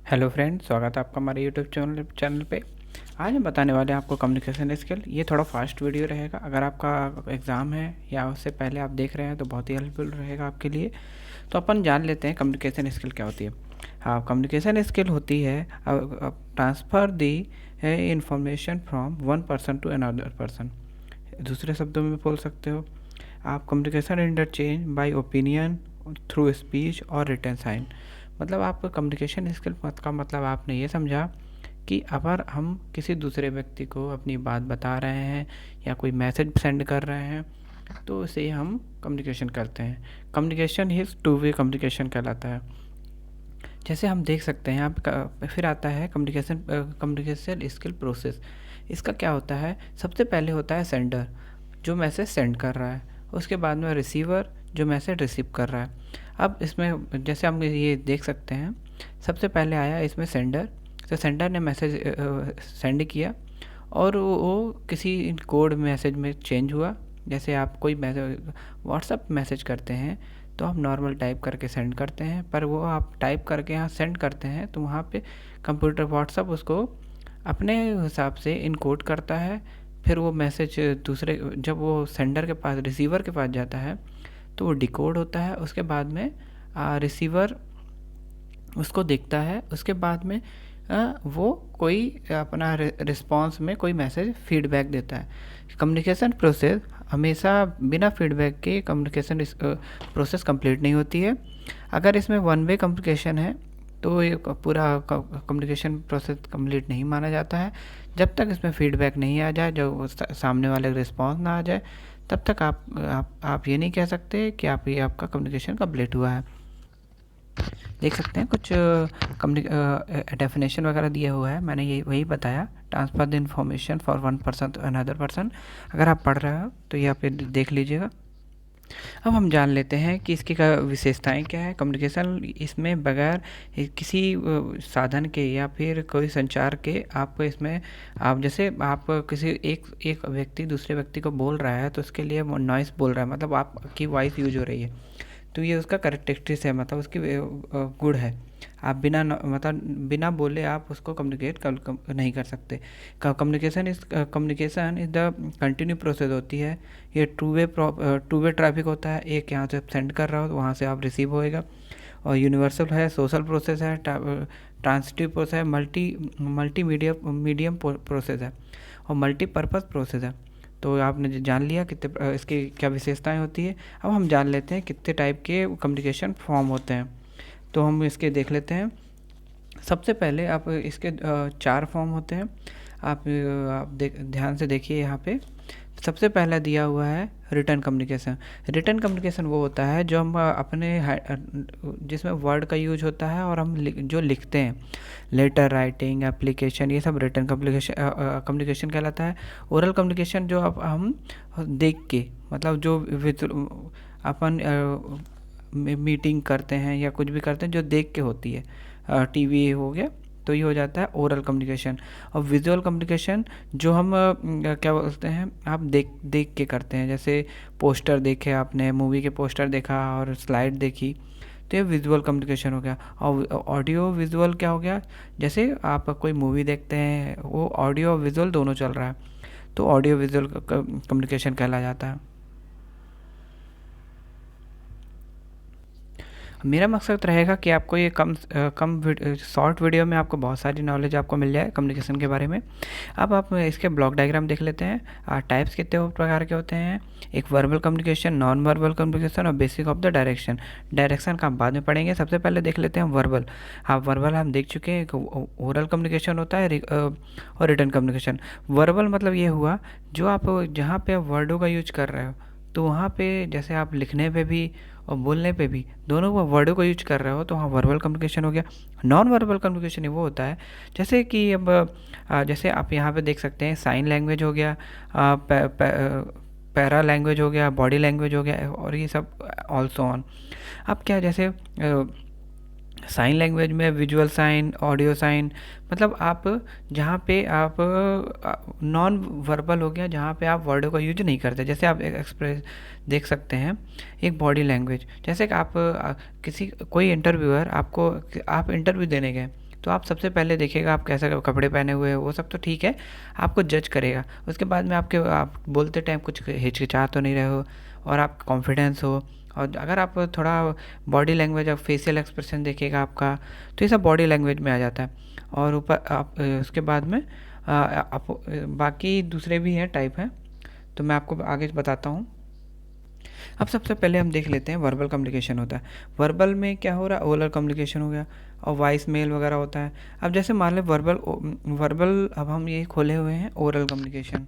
Hello friend, स्वागत है आपका हमारे यूट्यूब चैनल पे। आज हम बताने वाले हैं आपको कम्युनिकेशन स्किल। ये थोड़ा फास्ट वीडियो रहेगा। अगर आपका एग्ज़ाम है या उससे पहले आप देख रहे हैं तो बहुत ही हेल्पफुल रहेगा आपके लिए। तो अपन जान लेते हैं कम्युनिकेशन स्किल क्या होती है। हाँ, कम्युनिकेशन स्किल होती है transfer the information from one person to another person. दूसरे शब्दों में बोल सकते हो आप communication interchange by opinion through speech और रिटन साइन। मतलब आप कम्युनिकेशन स्किल का मतलब आपने ये समझा कि अगर हम किसी दूसरे व्यक्ति को अपनी बात बता रहे हैं या कोई मैसेज सेंड कर रहे हैं तो उसे हम कम्युनिकेशन करते हैं। कम्युनिकेशन ही टू वे कम्युनिकेशन कहलाता है। जैसे हम देख सकते हैं यहाँ फिर आता है कम्युनिकेशन स्किल प्रोसेस। इसका क्या होता है? सबसे पहले होता है सेंडर जो मैसेज सेंड कर रहा है, उसके बाद में रिसीवर जो मैसेज रिसीव कर रहा है। अब इसमें जैसे हम ये देख सकते हैं, सबसे पहले आया इसमें सेंडर। तो सेंडर ने मैसेज सेंड किया और वो किसी कोड मैसेज में चेंज हुआ। जैसे आप कोई मैसेज व्हाट्सअप मैसेज करते हैं तो आप नॉर्मल टाइप करके सेंड करते हैं, पर वो आप टाइप करके यहाँ सेंड करते हैं तो वहाँ पे कंप्यूटर व्हाट्सअप उसको अपने हिसाब से इनकोड करता है। फिर वो मैसेज दूसरे जब वो सेंडर के पास रिसीवर के पास जाता है तो वो डिकोड होता है। उसके बाद में रिसीवर उसको देखता है। उसके बाद में वो कोई अपना रिस्पॉन्स में कोई मैसेज फीडबैक देता है। कम्युनिकेशन प्रोसेस हमेशा बिना फीडबैक के कम्युनिकेशन प्रोसेस कंप्लीट नहीं होती है। अगर इसमें वन वे कम्युनिकेशन है तो ये पूरा कम्युनिकेशन प्रोसेस कंप्लीट नहीं माना जाता है। जब तक इसमें फीडबैक नहीं आ जाए, जब सामने वाले का रिस्पॉन्स ना आ जाए, तब तक आप ये नहीं कह सकते कि आपका कम्युनिकेशन कंप्लीट हुआ है। देख सकते हैं कुछ डेफिनेशन वगैरह दिया हुआ है। मैंने ये वही बताया, transfer the information for one person to another person. अगर आप पढ़ रहे हो तो ये आप देख लीजिएगा। अब हम जान लेते हैं कि इसकी क्या विशेषताएं क्या है। कम्युनिकेशन इसमें बगैर किसी साधन के या फिर कोई संचार के आप इसमें आप जैसे आप किसी एक व्यक्ति दूसरे व्यक्ति को बोल रहा है तो उसके लिए वो नॉइस बोल रहा है, मतलब आपकी वॉइस यूज हो रही है, तो ये उसका करेक्टरिस्टिक्स है, मतलब उसकी गुण है। आप मतलब बिना बोले आप उसको कम्युनिकेट नहीं कर सकते। Communication is the continue process होती है। ये टू वे ट्रैफिक होता है। एक यहाँ से सेंड कर रहा हो तो वहाँ से आप रिसीव होएगा। और यूनिवर्सल है, सोशल प्रोसेस है, ट्रांसिटिव प्रोसेस है, मीडियम प्रोसेस है और मल्टीपर्पज़ प्रोसेस है। तो आपने जान लिया कितने इसकी क्या विशेषताएं होती है। अब हम जान लेते हैं कितने टाइप के कम्युनिकेशन फॉर्म होते हैं। तो हम इसके देख लेते हैं। सबसे पहले आप इसके 4 फॉर्म होते हैं। आप ध्यान से देखिए यहाँ पे। सबसे पहला दिया हुआ है रिटन कम्युनिकेशन। रिटन कम्युनिकेशन वो होता है जो हम जिसमें वर्ड का यूज होता है और हम जो लिखते हैं, लेटर राइटिंग, एप्लीकेशन, ये सब रिटन कम्युनिकेशन कहलाता है। ओरल कम्युनिकेशन जो अब हम देख के, मतलब जो अपन मीटिंग करते हैं या कुछ भी करते हैं जो देख के होती है, टीवी हो गया, तो ये हो जाता है ओरल कम्युनिकेशन। और विजुअल कम्युनिकेशन जो हम क्या बोलते हैं, आप देख के करते हैं। जैसे पोस्टर देखे आपने, मूवी के पोस्टर देखा और स्लाइड देखी, तो ये विजुअल कम्युनिकेशन हो गया। और ऑडियो विजुअल क्या हो गया, जैसे आप कोई मूवी देखते हैं वो ऑडियो और विजुअल दोनों चल रहा है, तो ऑडियो विजुअल कम्युनिकेशन कहला जाता है। मेरा मकसद रहेगा कि आपको ये कम शॉर्ट वीडियो में आपको बहुत सारी नॉलेज आपको मिल जाए कम्युनिकेशन के बारे में। अब आप इसके ब्लॉक डायग्राम देख लेते हैं। टाइप्स कितने प्रकार के होते हैं? एक verbal communication, non verbal communication और basic of the direction. Direction का हम बाद में पढ़ेंगे। सबसे पहले देख लेते हैं वर्बल। हाँ, वर्बल हम देख चुके हैं। एक ओरल कम्युनिकेशन होता है और रिटन कम्युनिकेशन। वर्बल मतलब ये हुआ जो आप जहाँ पे वर्डों का यूज कर रहे हो, तो वहाँ पे जैसे आप लिखने पे भी और बोलने पे भी दोनों वो वर्डों को यूज कर रहे हो, तो वहाँ वर्बल कम्युनिकेशन हो गया। नॉन वर्बल कम्युनिकेशन वो होता है जैसे कि अब जैसे आप यहाँ पे देख सकते हैं, साइन लैंग्वेज हो गया, पैरा लैंग्वेज हो गया, बॉडी लैंग्वेज हो गया, और ये सब ऑल्सो ऑन। अब क्या, जैसे साइन लैंग्वेज में विजुअल साइन, ऑडियो साइन, मतलब आप जहाँ पे आप नॉन वर्बल हो गया जहाँ पे आप वर्डों का यूज नहीं करते। जैसे आप एक्सप्रेस देख सकते हैं एक बॉडी लैंग्वेज, जैसे कि आप किसी कोई इंटरव्यूअर आपको, आप इंटरव्यू देने गए तो आप सबसे पहले देखिएगा आप कैसा कपड़े पहने हुए हैं, वो सब तो ठीक है, आपको जज करेगा। उसके बाद में आप बोलते टाइम कुछ हिचकिचा तो नहीं रहे हो और आप कॉन्फिडेंस हो। और अगर आप थोड़ा बॉडी लैंग्वेज और फेशियल एक्सप्रेशन देखिएगा आपका, तो ये सब बॉडी लैंग्वेज में आ जाता है। और ऊपर आप उसके बाद में आप बाकी दूसरे भी हैं, टाइप हैं, तो मैं आपको आगे बताता हूँ। अब सबसे पहले हम देख लेते हैं वर्बल कम्युनिकेशन होता है। वर्बल में क्या हो रहा है, ओरल कम्युनिकेशन हो गया और वॉइस मेल वगैरह होता है। अब जैसे मान लें वर्बल वर्बल अब हम ये खोले हुए हैं ओरल कम्युनिकेशन।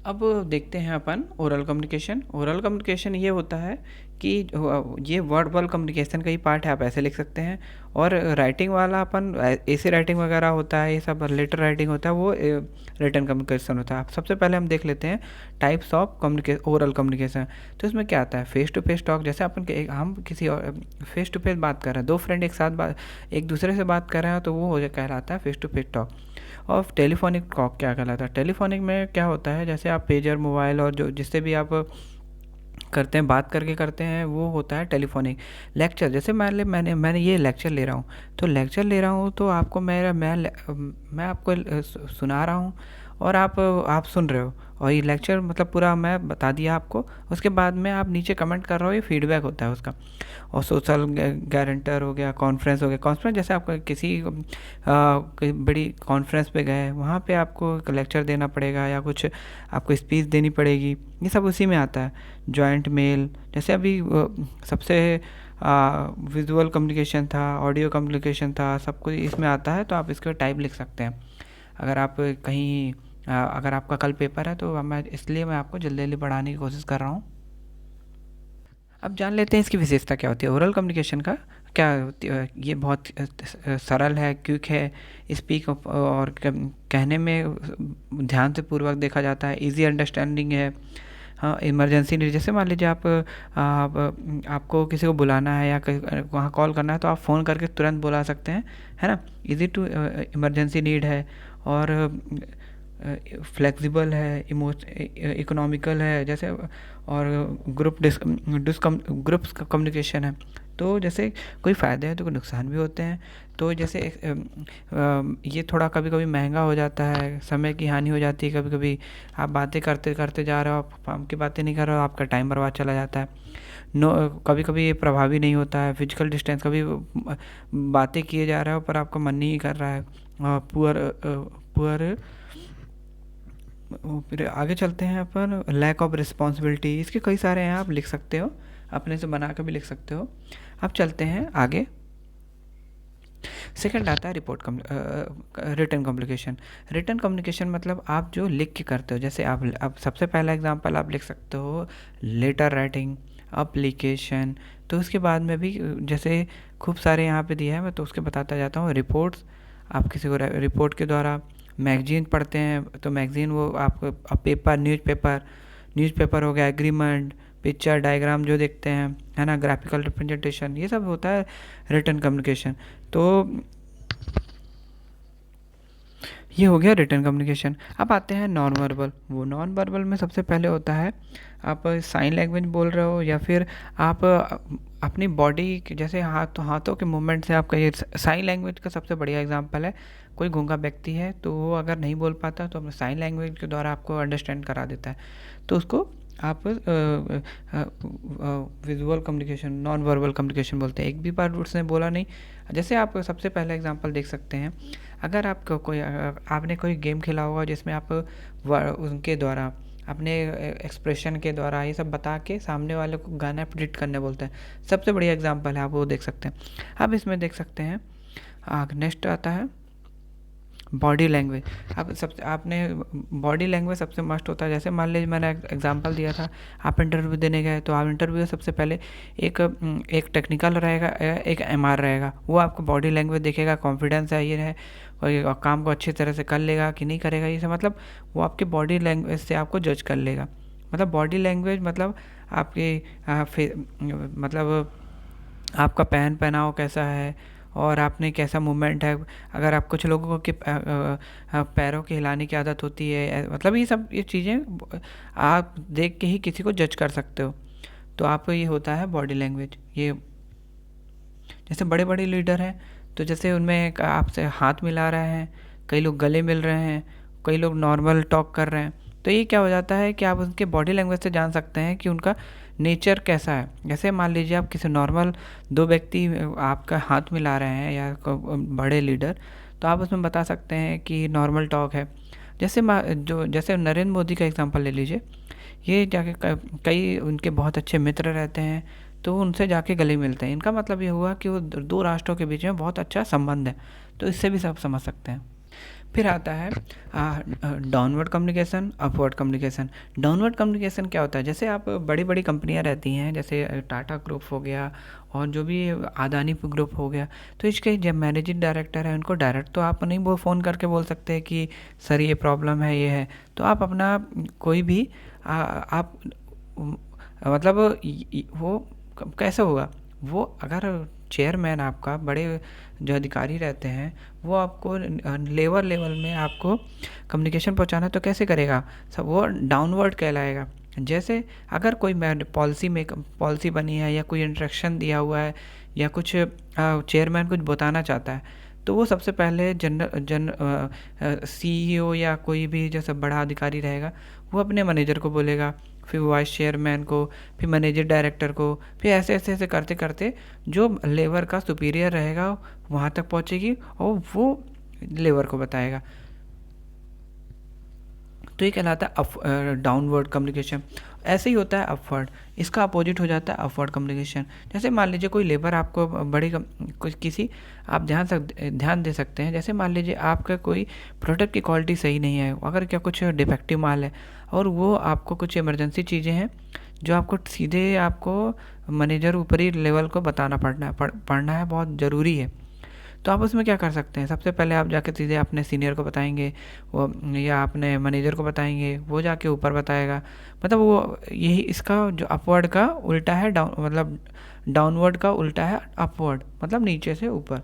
अब देखते हैं अपन ओरल कम्युनिकेशन। ओरल कम्युनिकेशन ये होता है कि ये वर्बल कम्युनिकेशन का ही पार्ट है, आप ऐसे लिख सकते हैं। और राइटिंग वाला अपन ऐसे राइटिंग वगैरह होता है, ये सब लेटर राइटिंग होता है, वो रिटन कम्युनिकेशन होता है। अब सबसे पहले हम देख लेते हैं टाइप्स ऑफ ओरल कम्युनिकेशन। तो इसमें क्या आता है, फेस टू फेस टॉक, जैसे अपन हम किसी फेस टू फेस बात कर रहे हैं, दो फ्रेंड एक साथ एक दूसरे से बात कर रहे हैं, तो वो कहलाता है फेस टू फेस टॉक। और टेलीफोनिक टॉक क्या कहलाता है, टेलीफोनिक में क्या होता है, जैसे आप पेजर मोबाइल और जो जिससे भी आप करते हैं, बात करके करते हैं, वो होता है टेलीफोनिक। लेक्चर, जैसे मान ले मैंने ये लेक्चर ले रहा हूँ, तो लेक्चर ले रहा हूँ तो आपको मैं आपको सुना रहा हूँ और आप सुन रहे हो, और ये लेक्चर मतलब पूरा मैं बता दिया आपको। उसके बाद में आप नीचे कमेंट कर रहे हो, ये फीडबैक होता है उसका। और सोशल गारंटर हो गया, कॉन्फ्रेंस हो गया। कॉन्फ्रेंस जैसे आप किसी कोई बड़ी कॉन्फ्रेंस पे गए, वहाँ पे आपको एक लेक्चर देना पड़ेगा या कुछ आपको स्पीच देनी पड़ेगी, ये सब उसी में आता है। जॉइंट मेल, जैसे अभी सबसे विजुअल कम्युनिकेशन था, ऑडियो कम्युनिकेशन था, सब कुछ इसमें आता है। तो आप इसके टाइप लिख सकते हैं। अगर आप कहीं अगर आपका कल पेपर है, तो मैं आपको जल्दी जल्दी पढ़ाने की कोशिश कर रहा हूँ। अब जान लेते हैं इसकी विशेषता क्या होती है ओरल कम्युनिकेशन का। क्या होती है, ये बहुत सरल है, क्विक है, स्पीक और कहने में ध्यान से पूर्वक देखा जाता है, इजी अंडरस्टैंडिंग है। हाँ, इमरजेंसी नहीं, जैसे मान लीजिए आपको किसी को बुलाना है या वहाँ कॉल करना है, तो आप फ़ोन करके तुरंत बुला सकते हैं, है ना। इजी टू इमरजेंसी नीड है, और फ्लेक्सिबल है, इकोनॉमिकल है, जैसे और ग्रुप्स कम्युनिकेशन है। तो जैसे कोई फ़ायदे हैं तो कोई नुकसान भी होते हैं। तो जैसे ये थोड़ा कभी कभी महंगा हो जाता है, समय की हानि हो जाती है। कभी कभी आप बातें करते करते जा रहे हो, आप काम की बातें नहीं कर रहे हो, आपका टाइम बर्बाद चला जाता है। कभी कभी ये प्रभावी नहीं होता है, फिजिकल डिस्टेंस, कभी बातें किए जा रहे हो पर आपका मन नहीं कर रहा है। पुअर पुअर फिर आगे चलते हैं अपन, लैक ऑफ रिस्पॉन्सिबिलिटी, इसके कई सारे हैं, आप लिख सकते हो, अपने से बना कर भी लिख सकते हो। अब चलते हैं आगे। सेकंड आता है रिटन कम्युनिकेशन। रिटन कम्युनिकेशन मतलब आप जो लिख के करते हो, जैसे आप सबसे पहला एग्जांपल आप लिख सकते हो लेटर राइटिंग, अप्लीकेशन। तो उसके बाद में भी जैसे खूब सारे यहाँ पे दिया है, मैं तो उसके बताता जाता हूँ। रिपोर्ट्स, आप किसी को रिपोर्ट के द्वारा, मैगजीन पढ़ते हैं तो मैगजीन, वो आपको पेपर, न्यूज़पेपर हो गया, एग्रीमेंट, पिक्चर डायग्राम जो देखते हैं, है ना, ग्राफिकल रिप्रेजेंटेशन, ये सब होता है रिटन कम्युनिकेशन। तो ये हो गया रिटन कम्युनिकेशन। अब आते हैं नॉन वर्बल। वो नॉन वर्बल में सबसे पहले होता है, आप साइन लैंग्वेज बोल रहे हो या फिर आप अपनी बॉडी जैसे हाथों के मूवमेंट से आपका, ये साइन लैंग्वेज का सबसे बढ़िया एग्जांपल है। कोई गूंगा व्यक्ति है तो वो अगर नहीं बोल पाता तो अपने साइन लैंग्वेज के द्वारा आपको अंडरस्टैंड करा देता है। तो उसको आप visual communication, non verbal communication बोलते हैं। एक भी बार उसने बोला नहीं। जैसे आप सबसे पहला एग्जांपल देख सकते हैं, अगर आपको आपने कोई गेम खेला होगा जिसमें आप उनके द्वारा, अपने एक्सप्रेशन के द्वारा ये सब बता के सामने वाले को गाना प्रेडिक्ट करने बोलते हैं, सबसे बढ़िया एग्जांपल है, आप वो देख सकते हैं। अब इसमें देख सकते हैं नेक्स्ट आता है बॉडी लैंग्वेज। अब सबसे आपने बॉडी लैंग्वेज सबसे मस्ट होता है। जैसे मान लीजिए मैंने एग्जांपल दिया था, आप इंटरव्यू देने गए, तो आप इंटरव्यू सबसे पहले एक टेक्निकल रहेगा, एक एमआर रहेगा। वो आपको बॉडी लैंग्वेज देखेगा, कॉन्फिडेंस है, ये है, और काम को अच्छी तरह से कर लेगा कि नहीं करेगा, ये सब मतलब वो आपके बॉडी लैंग्वेज से आपको जज कर लेगा। मतलब बॉडी लैंग्वेज मतलब आपकी मतलब आपका पहनाव कैसा है, और आपने कैसा मूवमेंट है। अगर आप कुछ लोगों को पैरों के हिलाने की आदत होती है, मतलब ये चीज़ें आप देख के ही किसी को जज कर सकते हो। तो आप ये होता है बॉडी लैंग्वेज। ये जैसे बड़े बड़े लीडर हैं तो जैसे उनमें आपसे हाथ मिला रहे हैं, कई लोग गले मिल रहे हैं, कई लोग नॉर्मल टॉक कर रहे हैं। तो ये क्या हो जाता है कि आप उनके बॉडी लैंग्वेज से जान सकते हैं कि उनका नेचर कैसा है। जैसे मान लीजिए आप किसी नॉर्मल दो व्यक्ति आपका हाथ मिला रहे हैं या बड़े लीडर, तो आप उसमें बता सकते हैं कि नॉर्मल टॉक है। जैसे नरेंद्र मोदी का एग्जांपल ले लीजिए, ये जाके कई उनके बहुत अच्छे मित्र रहते हैं, तो उनसे जाके गले मिलते हैं। इनका मतलब ये हुआ कि वो दो राष्ट्रों के बीच में बहुत अच्छा संबंध है। तो इससे भी सब समझ सकते हैं। फिर आता है downward communication, upward communication. Downward communication क्या होता है? जैसे आप बड़ी बड़ी कंपनियां रहती हैं, जैसे टाटा ग्रुप हो गया और जो भी अदानी ग्रुप हो गया, तो इसके जब मैनेजिंग डायरेक्टर है उनको डायरेक्ट तो आप नहीं वो फ़ोन करके बोल सकते हैं कि सर ये प्रॉब्लम है, ये है। तो आप अपना कोई भी आप मतलब वो कैसे होगा? वो अगर चेयरमैन आपका बड़े जो अधिकारी रहते हैं वो आपको लेवल लेवल में आपको कम्युनिकेशन पहुंचाना तो कैसे करेगा? सब वो डाउनवर्ड कहलाएगा। जैसे अगर कोई पॉलिसी बनी है या कोई इंस्ट्रक्शन दिया हुआ है या कुछ चेयरमैन कुछ बताना चाहता है, तो वो सबसे पहले सीईओ या कोई भी जैसे बड़ा अधिकारी रहेगा वो अपने मैनेजर को बोलेगा, फिर वाइस चेयरमैन को, फिर मैनेजर डायरेक्टर को, फिर ऐसे ऐसे ऐसे करते करते जो लेवर का सुपीरियर रहेगा वहाँ तक पहुँचेगी और वो लेवर को बताएगा। तो ये कहलाता है डाउनवर्ड कम्युनिकेशन। ऐसे ही होता है अपवर्ड, इसका अपोजिट हो जाता है अपवर्ड कम्युनिकेशन। जैसे मान लीजिए कोई लेबर आपको कुछ किसी आप ध्यान दे सकते हैं। जैसे मान लीजिए आपका कोई प्रोडक्ट की क्वालिटी सही नहीं है, अगर क्या कुछ डिफेक्टिव माल है और वो आपको कुछ इमरजेंसी चीज़ें हैं जो आपको सीधे आपको मैनेजर ऊपरी लेवल को बताना पड़ना है, बहुत ज़रूरी है। तो आप उसमें क्या कर सकते हैं? सबसे पहले आप जाके सीधे अपने सीनियर को बताएंगे वो, या अपने मैनेजर को बताएंगे, वो जाके ऊपर बताएगा। मतलब वो यही इसका जो अपवर्ड का उल्टा है मतलब डाउनवर्ड का उल्टा है अपवर्ड, मतलब नीचे से ऊपर।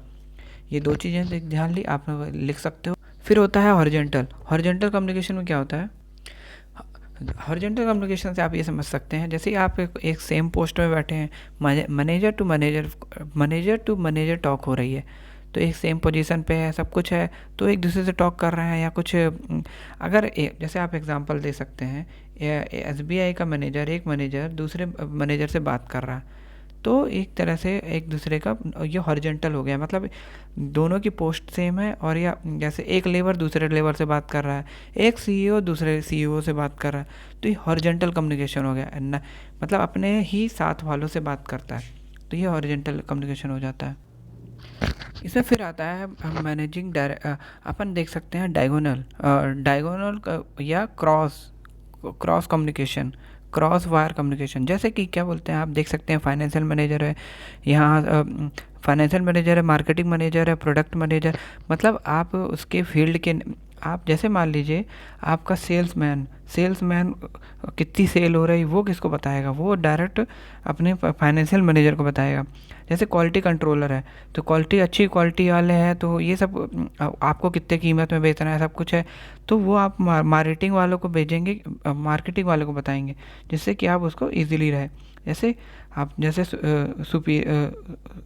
ये दो चीज़ें ध्यान ली आप लिख सकते हो। फिर होता है हॉरिजॉन्टल। हॉरिजॉन्टल कम्युनिकेशन में क्या होता है? हॉरिजॉन्टल कम्युनिकेशन से आप ये समझ सकते हैं, जैसे आप एक सेम पोस्ट में बैठे हैं, मैनेजर टू मैनेजर टॉक हो रही है, तो एक सेम पोजीशन पे है, सब कुछ है, तो एक दूसरे से टॉक कर रहे हैं या कुछ अगर जैसे आप एग्जांपल दे सकते हैं, एसबीआई का मैनेजर एक मैनेजर दूसरे मैनेजर से बात कर रहा है, तो एक तरह से एक दूसरे का ये हॉरिजॉन्टल हो गया। मतलब दोनों की पोस्ट सेम है और या जैसे एक लेबर दूसरे लेबर से बात कर रहा है, एक सीईओ दूसरे सीईओ से बात कर रहा है, तो ये हॉरिजॉन्टल कम्युनिकेशन हो गया न, मतलब अपने ही साथ वालों से बात करता है, तो ये हॉरिजॉन्टल कम्युनिकेशन हो जाता है। इसमें फिर आता है मैनेजिंग अपन देख सकते हैं डायगोनल या cross communication, cross wire communication. जैसे कि क्या बोलते हैं, आप देख सकते हैं फाइनेंशियल मैनेजर है, यहाँ फाइनेंशियल मैनेजर है, मार्केटिंग मैनेजर है, प्रोडक्ट मैनेजर, मतलब आप उसके फील्ड के आप जैसे मान लीजिए आपका सेल्समैन कितनी सेल हो रही वो किसको बताएगा? वो डायरेक्ट अपने फाइनेंशियल मैनेजर को बताएगा। जैसे क्वालिटी कंट्रोलर है, तो अच्छी क्वालिटी वाले हैं, तो ये सब आपको कितने कीमत में बेचना है सब कुछ है, तो वो आप मार्केटिंग वालों को भेजेंगे, मार्केटिंग वालों को बताएंगे, जिससे कि आप उसको ईजिली रहे। जैसे आप जैसे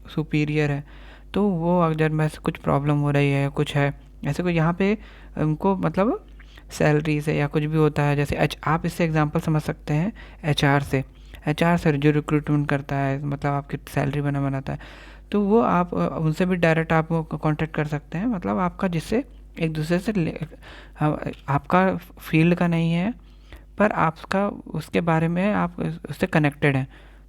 सुपीरियर है, तो वो अगर मैं कुछ प्रॉब्लम हो रही है, कुछ है ऐसे कोई यहाँ पे उनको मतलब सैलरी से या कुछ भी होता है, जैसे आप इससे एग्जांपल समझ सकते हैं एचआर से जो रिक्रूटमेंट करता है, मतलब आपकी सैलरी बनाता है, तो वो आप उनसे भी डायरेक्ट आप कांटेक्ट कर सकते हैं। मतलब आपका जिससे एक दूसरे से आपका फील्ड का नहीं है पर आपका उसके बारे में आप उससे कनेक्टेड हैं,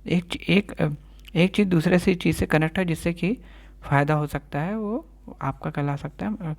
एक चीज़ दूसरे से चीज़ से कनेक्ट है, जिससे कि फ़ायदा हो सकता है, वो आपका कहला सकता है।